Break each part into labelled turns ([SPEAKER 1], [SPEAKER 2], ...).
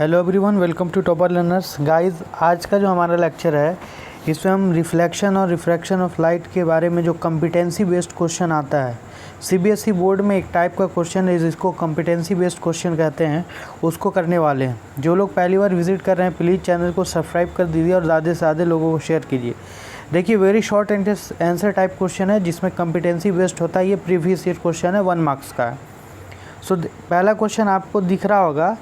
[SPEAKER 1] Hello everyone, welcome to topper learners. Guys, आज का जो हमारा लेक्चर है इसमें हम रिफ्लेक्शन और रिफ्रैक्शन ऑफ लाइट के बारे में जो कॉम्पिटेंसी बेस्ड क्वेश्चन आता है, सीबीएसई बोर्ड में एक टाइप का क्वेश्चन है जिसको कॉम्पिटेंसी बेस्ड क्वेश्चन कहते हैं, उसको करने वाले हैं। जो लोग पहली बार विजिट कर रहे हैं प्लीज़ चैनल को सब्सक्राइब कर दीजिए और ज़्यादा से ज़्यादा लोगों को शेयर कीजिए। देखिए, very short answer type question है जिसमें कॉम्पिटेंसी बेस्ड होता है। ये प्रीवियस ईयर क्वेश्चन है, 1 मार्क्स का है। सो पहला क्वेश्चन आपको दिख रहा होगा,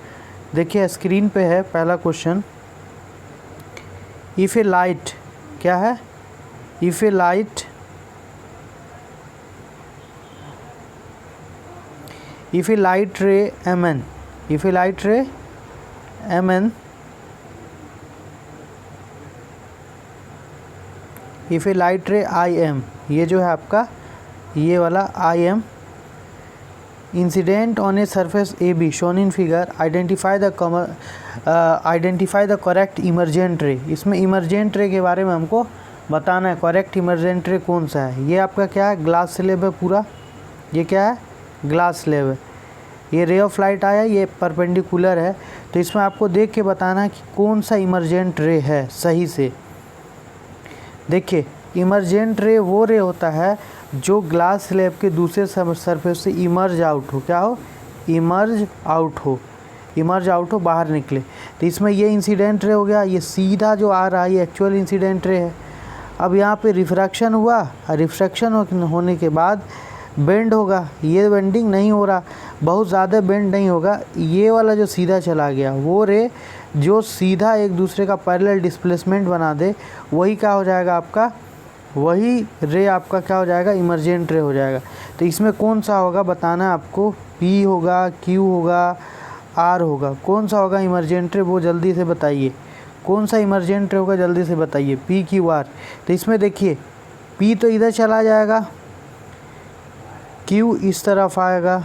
[SPEAKER 1] देखिए स्क्रीन पे है पहला क्वेश्चन। इफ़ ए लाइट, क्या है, इफ़ ए लाइट रे mn, इफ़ ए लाइट रे mn, इफ़ ए लाइट रे im, ये जो है आपका ये वाला im incident on a surface A be shown in figure, identify the correct emergent ray. इसमें इमरजेंट रे के बारे में हमको बताना है, करेक्ट इमरजेंट रे कौन सा है। ये आपका क्या है, ग्लास स्लैब है पूरा, ये क्या है, ग्लास स्लैब है। ये रे ऑफ लाइट आया, ये परपेंडिकुलर है, तो इसमें आपको देख के बताना है कि कौन सा इमरजेंट रे है सही से। देखिए, इमरजेंट रे वो रे होता है जो ग्लास स्लैब के दूसरे सरफेस से इमर्ज आउट हो, क्या हो, इमर्ज आउट हो, बाहर निकले। तो इसमें ये इंसिडेंट रे हो गया, ये सीधा जो आ रहा है ये एक्चुअल इंसिडेंट रे है। अब यहाँ पे रिफ्रैक्शन हुआ, रिफ्रैक्शन होने के बाद बेंड होगा, ये बेंडिंग नहीं हो रहा, बहुत ज़्यादा बेंड नहीं होगा। ये वाला जो सीधा चला गया वो रे जो सीधा एक दूसरे का पैरेलल डिस्प्लेसमेंट बना दे, वही क्या हो जाएगा आपका, वही रे आपका क्या हो जाएगा, इमरजेंट रे हो जाएगा। तो इसमें कौन सा होगा बताना है आपको, P होगा, Q होगा, R होगा, कौन सा होगा इमरजेंट रे, वो जल्दी से बताइए। कौन सा इमरजेंट रे होगा जल्दी से बताइए, P, Q, R। तो इसमें देखिए P तो इधर चला जाएगा, Q इस तरफ आएगा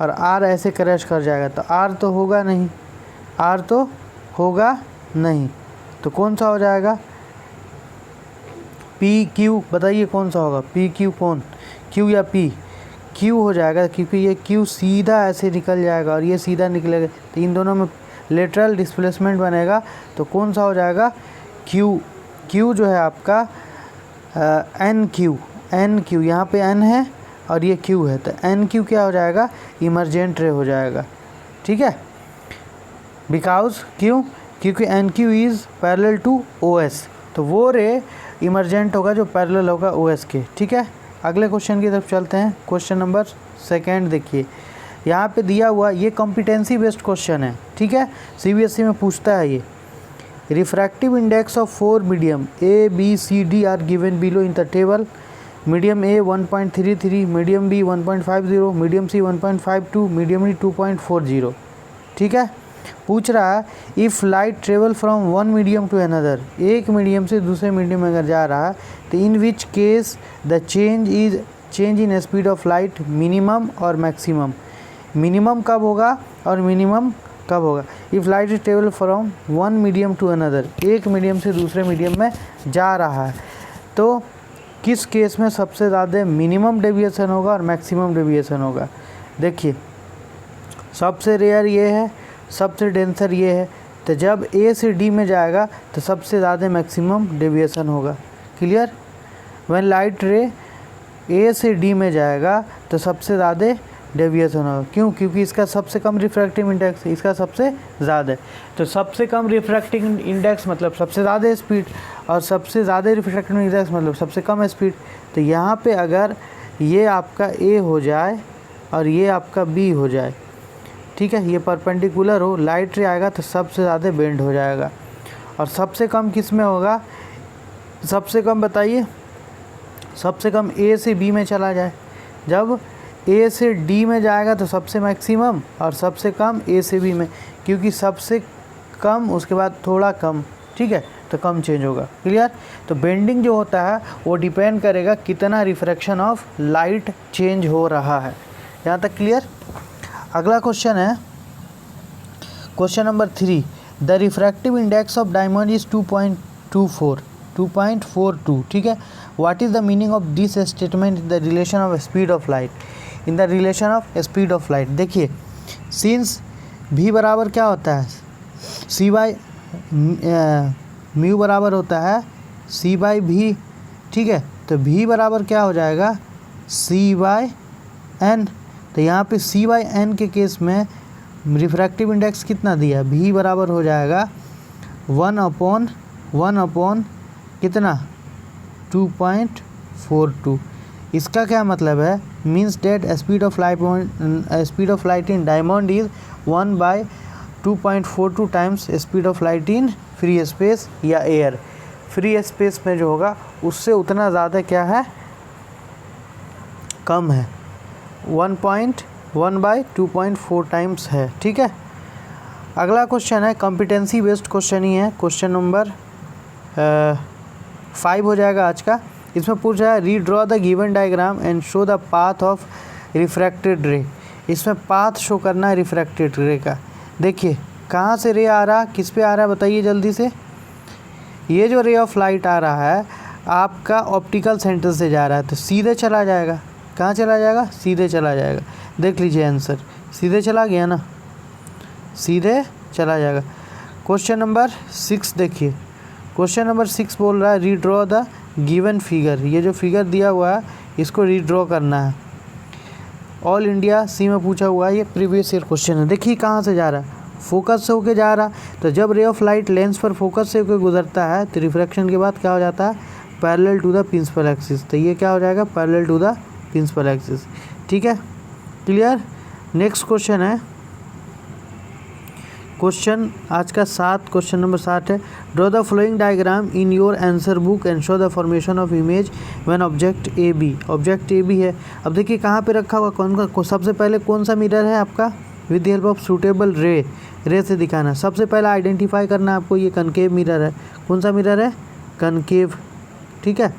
[SPEAKER 1] और R ऐसे क्रैश कर जाएगा, तो R तो होगा नहीं, R तो होगा नहीं, तो कौन सा हो जाएगा, P, Q, बताइए कौन सा होगा, P, Q, कौन, Q या P, Q हो जाएगा, क्योंकि ये Q सीधा ऐसे निकल जाएगा और ये सीधा निकलेगा, तो इन दोनों में लेटरल डिस्प्लेसमेंट बनेगा, तो कौन सा हो जाएगा, Q। Q जो है आपका NQ, यहाँ पे N है और ये Q है, तो NQ क्या हो जाएगा, इमरजेंट रे हो जाएगा। ठीक है, बिकॉज क्यों, क्योंकि NQ is parallel to OS, तो वो रे इमरजेंट होगा जो पैरेलल होगा OS के। ठीक है, अगले क्वेश्चन की तरफ चलते हैं। क्वेश्चन नंबर 2 देखिए, यहाँ पे दिया हुआ ये कॉम्पिटेंसी बेस्ड क्वेश्चन है। ठीक है, सीबीएसई में पूछता है ये, refractive index of 4 medium A, B, C, D are given below in the table. Medium A 1.33, medium B 1.50, medium C 1.52, medium D 2.40। ठीक है, पूछ रहा है if light travel from one medium to another, एक मीडियम से दूसरे medium में अगर जा रहा है तो in which case the change in speed of light minimum और मैक्सिमम। मिनिमम कब होगा और मिनिमम कब होगा। If light is travel from one medium to another, एक मीडियम से दूसरे मीडियम में जा रहा है, तो किस केस में सबसे ज़्यादा मिनिमम डेविएशन होगा और मैक्सिमम डेविएशन होगा। देखिए, सबसे रेयर ये है, सबसे डेंसर ये है, तो जब A से D में जाएगा तो सबसे ज़्यादा मैक्सिमम डेविएशन होगा। क्लियर, व्हेन लाइट रे A से D में जाएगा तो सबसे ज़्यादा डेविएशन होगा। क्यों, क्योंकि इसका सबसे कम रिफ्रैक्टिव इंडेक्स, इसका सबसे ज़्यादा है, तो सबसे कम रिफ्रैक्टिव इंडेक्स मतलब सबसे ज़्यादा स्पीड, और सबसे ज़्यादा रिफ्रैक्टिव इंडेक्स मतलब सबसे कम स्पीड। तो यहाँ पे अगर ये आपका A हो जाए और ये आपका B हो जाए, ठीक है, ये परपेंडिकुलर हो, लाइट रे आएगा तो सबसे ज़्यादा बेंड हो जाएगा। और सबसे कम किस में होगा, सबसे कम बताइए, सबसे कम A से B में चला जाए। जब A से D में जाएगा तो सबसे मैक्सिमम, और सबसे कम A से B में, क्योंकि सबसे कम उसके बाद थोड़ा कम, ठीक है, तो कम चेंज होगा। क्लियर, तो बेंडिंग जो होता है वो डिपेंड करेगा कितना रिफ्रैक्शन ऑफ लाइट चेंज हो रहा है। यहाँ तक क्लियर। अगला क्वेश्चन है question number 3, the refractive index of diamond is 2.42। ठीक है, what is the meaning of this statement in the relation of speed of light, in the relation of speed of light. देखिए, since भी बराबर क्या होता है, सी by mu बराबर होता है सी बाई भी, ठीक है। तो भी बराबर क्या हो जाएगा, सी बाई एन। तो यहाँ पे सी बाई एन के केस में रिफ्रैक्टिव इंडेक्स कितना दिया, भी बराबर हो जाएगा 1/1 कितना 2.42। इसका क्या मतलब है, means that speed of light in diamond is 1/2.42 times speed of light in free space या एयर। फ्री स्पेस में जो होगा उससे उतना ज़्यादा क्या है, कम है, 1/2.4 टाइम्स है, ठीक है। अगला क्वेश्चन है कॉम्पिटेंसी बेस्ड क्वेश्चन ही है, क्वेश्चन नंबर 5 हो जाएगा आज का। इसमें पूछा है redraw the given diagram and show the path of refracted रे। इसमें पाथ शो करना है रिफ्रैक्टेड रे का। देखिए कहाँ से रे आ रहा, किस पे आ रहा है बताइए जल्दी से। ये जो रे ऑफ लाइट आ रहा है आपका ऑप्टिकल सेंटर से जा रहा है, तो सीधे चला जाएगा, कहाँ चला जाएगा, सीधे चला जाएगा। देख लीजिए आंसर, सीधे चला गया ना, सीधे चला जाएगा। क्वेश्चन नंबर 6 देखिए, क्वेश्चन नंबर 6 बोल रहा है रीड्रॉ द गिवन फिगर। ये जो फिगर दिया हुआ है इसको रीड्रॉ करना है। ऑल इंडिया सी में पूछा हुआ है, ये प्रीवियस ईयर क्वेश्चन है। देखिए कहाँ से जा रहा है, फोकस से होके जा रहा। तो जब रे ऑफ लाइट लेंस पर फोकस से होकर गुजरता है तो रिफ्रैक्शन के बाद क्या हो जाता है, parallel to the principal axis. तो ये क्या हो जाएगा, parallel to the principal axis, ठीक है, क्लियर। नेक्स्ट क्वेश्चन है क्वेश्चन आज का 7, क्वेश्चन नंबर 7 है draw the following diagram in your answer book and show the formation of image when object A B. Object A B है। अब देखिए कहाँ पे रखा हुआ, कौन सबसे पहले कौन सा मिरर है आपका, with the help of suitable रे से दिखाना। सबसे पहले आइडेंटिफाई करना आपको, ये कनकेव मिरर है। कौन सा मिरर है, कनकेव, ठीक है।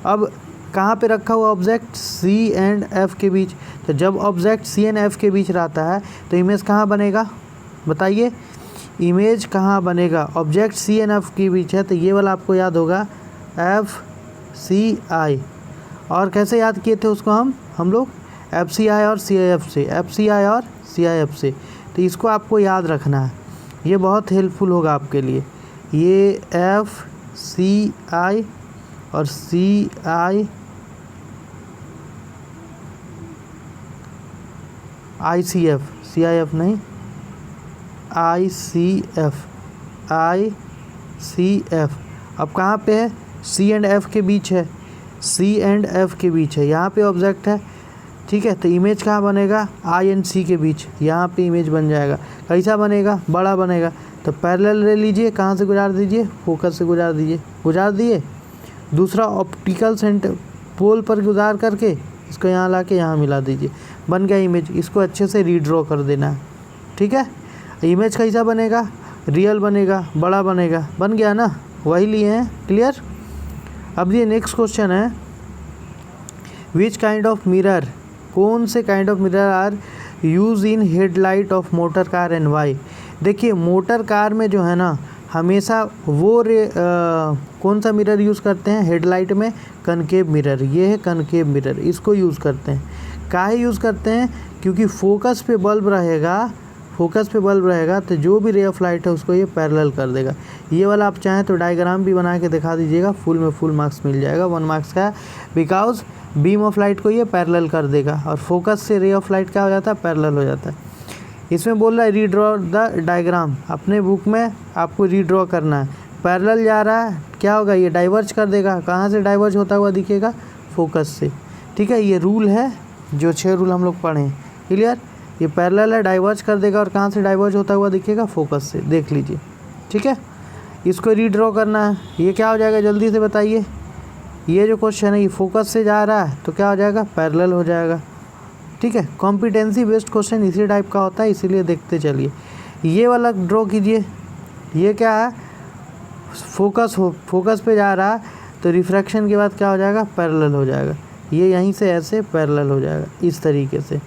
[SPEAKER 1] अब कहाँ पे रखा हुआ ऑब्जेक्ट, सी एंड एफ के बीच। तो जब ऑब्जेक्ट सी एंड एफ के बीच रहता है तो इमेज कहाँ बनेगा बताइए, इमेज कहाँ बनेगा, ऑब्जेक्ट सी एंड एफ के बीच है। तो ये वाला आपको याद होगा एफ सी आई। और कैसे याद किए थे उसको हम लोग एफ सी आई और सी आई एफ से, एफ सी आई और सी आई एफ से। तो इसको आपको याद रखना है, ये बहुत हेल्पफुल होगा आपके लिए। ये एफ सी आई और सी आई आई C F, C I F नहीं, आई सी एफ। अब कहाँ पे है, सी एंड एफ के बीच है, सी एंड एफ के बीच है, यहाँ पे ऑब्जेक्ट है, ठीक है। तो इमेज कहाँ बनेगा, आई एंड सी के बीच, यहाँ पे इमेज बन जाएगा। कैसा बनेगा, बड़ा बनेगा। तो पैरेलल ले लीजिए, कहाँ से गुजार दीजिए, फोकस से गुजार दीजिए, गुजार दिए। दूसरा ऑप्टिकल सेंटर पोल पर गुजार करके इसको यहाँ ला के यहाँ मिला दीजिए, बन गया इमेज। इसको अच्छे से रीड्रॉ कर देना है, ठीक है। इमेज कैसा बनेगा, रियल बनेगा, बड़ा बनेगा, बन गया ना, वही लिए हैं, क्लियर। अब ये नेक्स्ट क्वेश्चन है विच काइंड ऑफ मिरर, कौन से kind of mirror are use in headlight of motor car and why. देखिए मोटर कार में जो है ना हमेशा वो कौन सा मिरर यूज़ करते हैं हेडलाइट में, कनकेव मिरर। ये है कनकेव मिरर, इसको यूज़ करते हैं। काहे यूज़ करते हैं, क्योंकि फोकस पे बल्ब रहेगा तो जो भी रे ऑफ लाइट है उसको ये पैरेलल कर देगा। ये वाला आप चाहें तो डायग्राम भी बना के दिखा दीजिएगा, फुल में फुल मार्क्स मिल जाएगा, 1 मार्क्स का, बिकॉज बीम ऑफ लाइट को ये पैरेलल कर देगा और फोकस से रे ऑफ लाइट क्या हो जाता है, पैरेलल हो जाता है। इसमें बोल रहा है रीड्रॉ द डायग्राम, अपने बुक में आपको रीड्रॉ करना है। पैरेलल जा रहा है, क्या होगा, ये डाइवर्ज कर देगा। कहाँ से डाइवर्ज होता हुआ दिखेगा, फोकस से, ठीक है। ये रूल है, जो 6 रूल हम लोग पढ़े हैं, क्लियर। ये पैरेलल है, डाइवर्ज कर देगा और कहाँ से डाइवर्ज होता हुआ दिखेगा, फोकस से, देख लीजिए, ठीक है। इसको रीड्रॉ करना है, ये क्या हो जाएगा जल्दी से बताइए। ये जो क्वेश्चन है ये फोकस से जा रहा है तो क्या हो जाएगा, पैरेलल हो जाएगा, ठीक है। कॉम्पिटेंसी बेस्ड क्वेश्चन इसी टाइप का होता है, इसीलिए देखते चलिए। ये वाला ड्रॉ कीजिए, ये क्या है, फोकस पे जा रहा है तो रिफ्रैक्शन के बाद क्या हो जाएगा, पैरेलल हो जाएगा। ये यहीं से ऐसे पैरेलल हो जाएगा, इस तरीके से।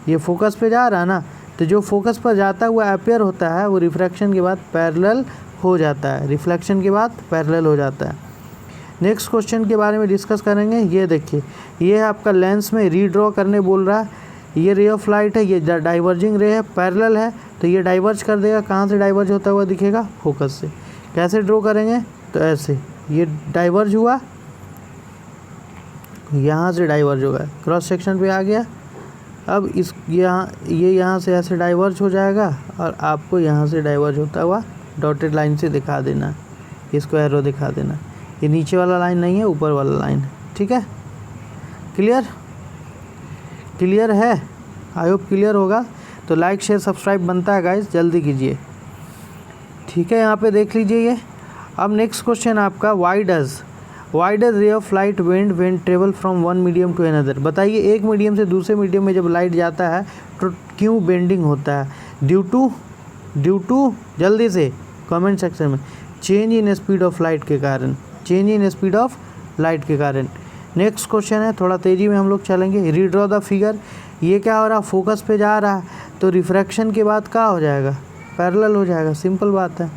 [SPEAKER 1] ये फोकस पे जा रहा है ना, तो जो फोकस पर जाता हुआ अपीयर होता है वो रिफ्रैक्शन के बाद पैरेलल हो जाता है, रिफ्लेक्शन के बाद पैरेलल हो जाता है। नेक्स्ट क्वेश्चन के बारे में डिस्कस करेंगे। ये देखिए, ये है आपका लेंस में रीड्रॉ करने बोल रहा है। ये रे ऑफ लाइट है, ये डाइवर्जिंग रे है, पैरेलल है, तो ये डाइवर्ज कर देगा। कहाँ से डाइवर्ज होता हुआ दिखेगा? फोकस से। कैसे ड्रॉ करेंगे? तो ऐसे, ये डाइवर्ज हुआ, यहाँ से डाइवर्ज होगा, क्रॉस सेक्शन पे आ गया। अब इस यहाँ से ऐसे डाइवर्ज हो जाएगा और आपको यहाँ से डाइवर्ज होता हुआ डॉटेड लाइन से दिखा देना, इसको एरो दिखा देना। ये नीचे वाला लाइन नहीं है, ऊपर वाला लाइन है। ठीक है, क्लियर? क्लियर है? आई होप क्लियर होगा। तो लाइक शेयर सब्सक्राइब बनता है गाइस, जल्दी कीजिए। ठीक है, यहाँ पे देख लीजिए ये। अब नेक्स्ट क्वेश्चन आपका, why does ray of light bend when travel from one medium to another. बताइए, एक मीडियम से दूसरे मीडियम में जब लाइट जाता है तो क्यों बेंडिंग होता है? ड्यू टू जल्दी से कमेंट सेक्शन में, change in speed of light के कारण, change in speed of light के कारण। नेक्स्ट क्वेश्चन है, थोड़ा तेज़ी में हम लोग चलेंगे। Redraw the figure. ये क्या हो रहा, फोकस पे जा रहा है, तो रिफ्रैक्शन के बाद क्या हो जाएगा? पैरेलल हो जाएगा, सिंपल बात है।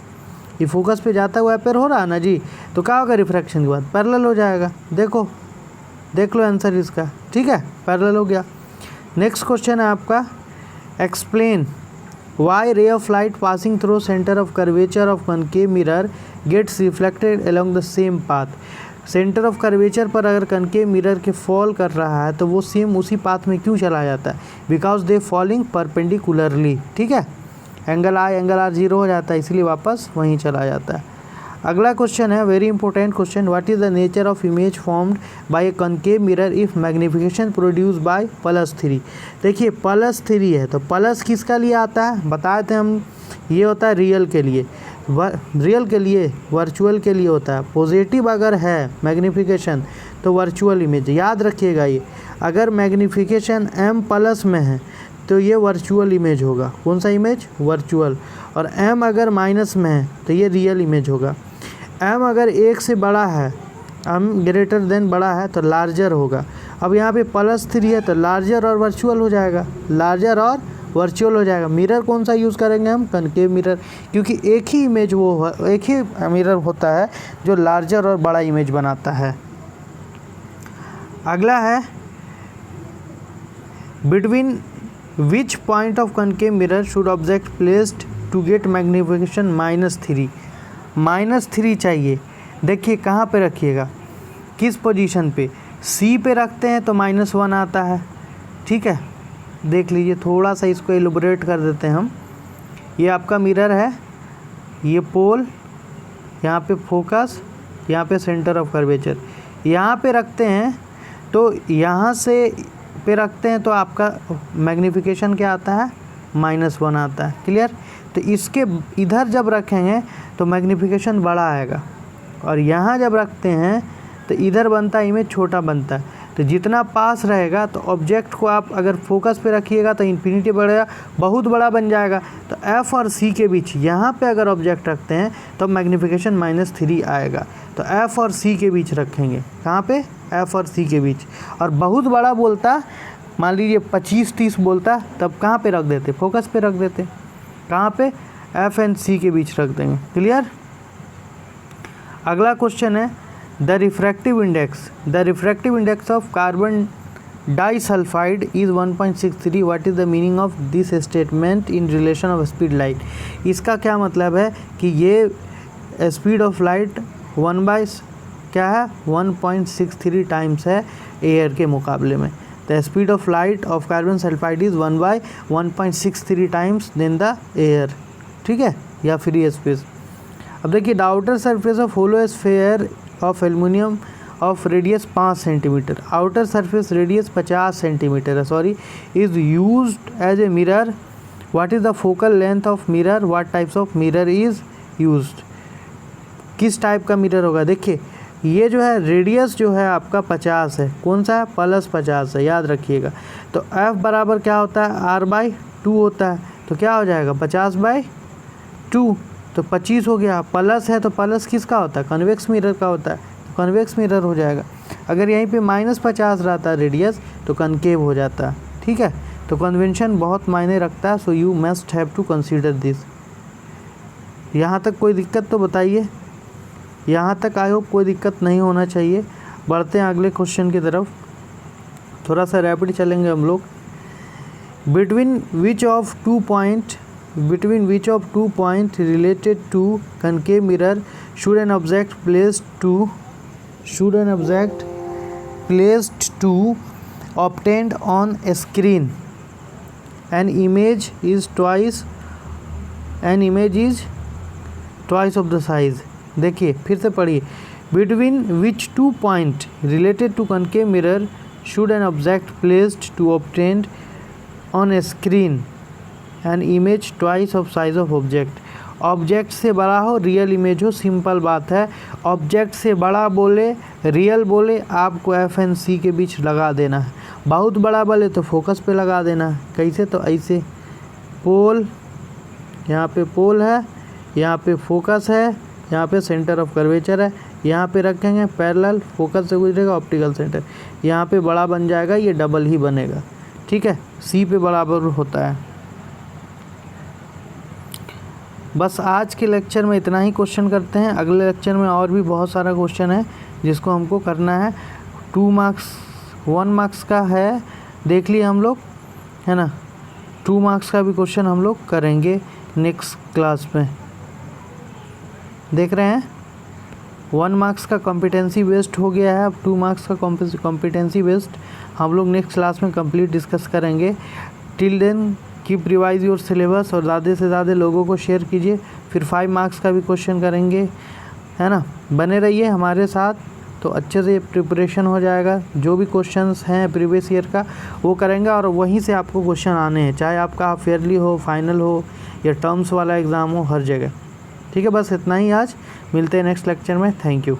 [SPEAKER 1] ये फोकस पे जाता हुआ अपेयर हो रहा है ना जी, तो क्या होगा? रिफ्रैक्शन के बाद पैरेलल हो जाएगा। देखो, देख लो आंसर इसका। ठीक है, पैरेलल हो गया। नेक्स्ट क्वेश्चन है आपका, explain why ray of light passing through centre of curvature of concave mirror gets reflected along the same path. Centre of curvature पर अगर कनकेव मिरर के फॉल कर रहा है तो वो सेम उसी पाथ में क्यों चला जाता है? Because they falling perpendicularly. ठीक है, एंगल आर 0 हो जाता है, इसलिए वापस वहीं चला जाता है। अगला क्वेश्चन है, very important question, what is the nature of image formed by A concave mirror if magnification produce by +3। देखिए +3 है, तो प्लस किसका लिए आता है? बताए थे हम, ये होता है रियल के लिए, रियल के लिए, वर्चुअल के लिए होता है। पॉजिटिव अगर है मैग्निफिकेशन तो वर्चुअल इमेज, याद रखिएगा ये। अगर मैग्निफिकेशन m+ में है तो ये वर्चुअल इमेज होगा। कौन सा इमेज? वर्चुअल। और m अगर माइनस में है तो ये रियल इमेज होगा। m अगर 1 से बड़ा है, m ग्रेटर देन बड़ा है, तो लार्जर होगा। अब यहाँ पे +3 है तो लार्जर और वर्चुअल हो जाएगा, लार्जर और वर्चुअल हो जाएगा। मिरर कौन सा यूज़ करेंगे हम? कनकेव मिरर, क्योंकि एक ही इमेज एक ही मिरर होता है जो लार्जर और बड़ा इमेज बनाता है। अगला है, between which point of concave mirror should object placed to get magnification -3। -3 चाहिए। देखिए कहाँ पे रखिएगा, किस पोजीशन पे? C पे रखते हैं तो -1 आता है। ठीक है, देख लीजिए, थोड़ा सा इसको एलोबरेट कर देते हैं हम। ये आपका मिरर है, ये पोल, यहाँ पे फोकस, यहाँ पे सेंटर ऑफ कर्वेचर। यहाँ पे रखते हैं तो यहाँ से पे रखते हैं तो आपका मैग्निफिकेशन क्या आता है? -1 आता है। क्लियर? तो इसके इधर जब रखेंगे तो मैग्निफिकेशन बड़ा आएगा, और यहाँ जब रखते हैं तो इधर बनता है इमेज छोटा बनता है। तो जितना पास रहेगा, तो ऑब्जेक्ट को आप अगर फोकस पे रखिएगा तो इन्फिनिटी बढ़ेगा, बहुत बड़ा बन जाएगा। तो F और C के बीच यहाँ पे अगर ऑब्जेक्ट रखते हैं तो मैग्निफिकेशन -3 आएगा। तो F और C के बीच रखेंगे। कहाँ पे? F और C के बीच। और बहुत बड़ा बोलता, मान लीजिए 25-30 बोलता, तब कहाँ पे रख देते? फोकस पे रख देते। कहाँ पे? F एंड C के बीच रख देंगे। क्लियर? अगला क्वेश्चन है, the refractive index of carbon disulphide is 1.63। What is the meaning of this statement in relation of speed light. इसका क्या मतलब है कि ये स्पीड ऑफ लाइट 1.63 टाइम्स है एयर के मुकाबले में। The speed of light of carbon sulphide is 1/1.63 times than the air. ठीक है, या फ्री स्पेस। अब देखिए, the outer surface of hollow sphere of aluminium of radius 5 centimetre, outer surface radius 50 centimetre है, sorry, is used as a mirror. What is the focal length of mirror? What types of mirror is used? किस type का mirror होगा? देखिए, ये जो है radius जो है आपका 50 है। कौन सा है? +50 है, याद रखिएगा। तो F बराबर क्या होता है? R/2 होता है। तो क्या हो जाएगा? 50/2, तो 25 हो गया। प्लस है तो प्लस किसका होता है? कन्वेक्स मिरर का होता है, तो कन्वेक्स मिरर हो जाएगा। अगर यहीं पे -50 रहता है रेडियस तो कनकेव हो जाता है। ठीक है, तो कन्वेंशन बहुत मायने रखता है, so you must have to consider this. यहाँ तक कोई दिक्कत तो बताइए। यहाँ तक आई होप कोई दिक्कत नहीं होना चाहिए। बढ़ते हैं अगले क्वेश्चन की तरफ, थोड़ा सा रैपिड चलेंगे हम लोग। between which of two point related to concave mirror should an object placed to obtained on a screen? An image is twice of the size. देखिए फिर से पढ़िए, between which two point related to concave mirror should an object placed to obtained on a screen an image twice of size of object. Object से बड़ा हो, real image हो, simple बात है। ऑब्जेक्ट से बड़ा बोले, रियल बोले, आपको एफ एंड सी के बीच लगा देना है। बहुत बड़ा बोले तो फोकस पे लगा देना है। कैसे? तो ऐसे पोल, यहाँ पे पोल है, यहाँ पे फोकस है, यहाँ पे सेंटर ऑफ कर्वेचर है, यहाँ पे रखेंगे पैरेलल, फोकस से गुजरेगा ऑप्टिकल सेंटर, यहाँ पे बड़ा बन जाएगा, ये डबल ही बनेगा। ठीक है, सी पे बराबर होता है। बस आज के लेक्चर में इतना ही क्वेश्चन करते हैं। अगले लेक्चर में और भी बहुत सारा क्वेश्चन है जिसको हमको करना है। 2 मार्क्स 1 मार्क्स का है, देख लिए हम लोग, है ना। 2 मार्क्स का भी क्वेश्चन हम लोग करेंगे नेक्स्ट क्लास में। देख रहे हैं, 1 मार्क्स का कॉम्पिटेंसी बेस्ड हो गया है, अब 2 मार्क्स का कॉम्पिटेंसी बेस्ड हम लोग नेक्स्ट क्लास में कंप्लीट डिस्कस करेंगे। Till then keep revise your syllabus और ज़्यादा से ज़्यादा लोगों को शेयर कीजिए। फिर 5 मार्क्स का भी क्वेश्चन करेंगे, है ना। बने रहिए हमारे साथ, तो अच्छे से प्रिपरेशन हो जाएगा। जो भी क्वेश्चंस हैं प्रीवियस ईयर का वो करेंगे और वहीं से आपको क्वेश्चन आने हैं, चाहे आपका हाफ ईयरली हो, फाइनल हो या टर्म्स वाला एग्ज़ाम हो, हर जगह। ठीक है, बस इतना ही आज। मिलते हैं नेक्स्ट लेक्चर में। Thank you.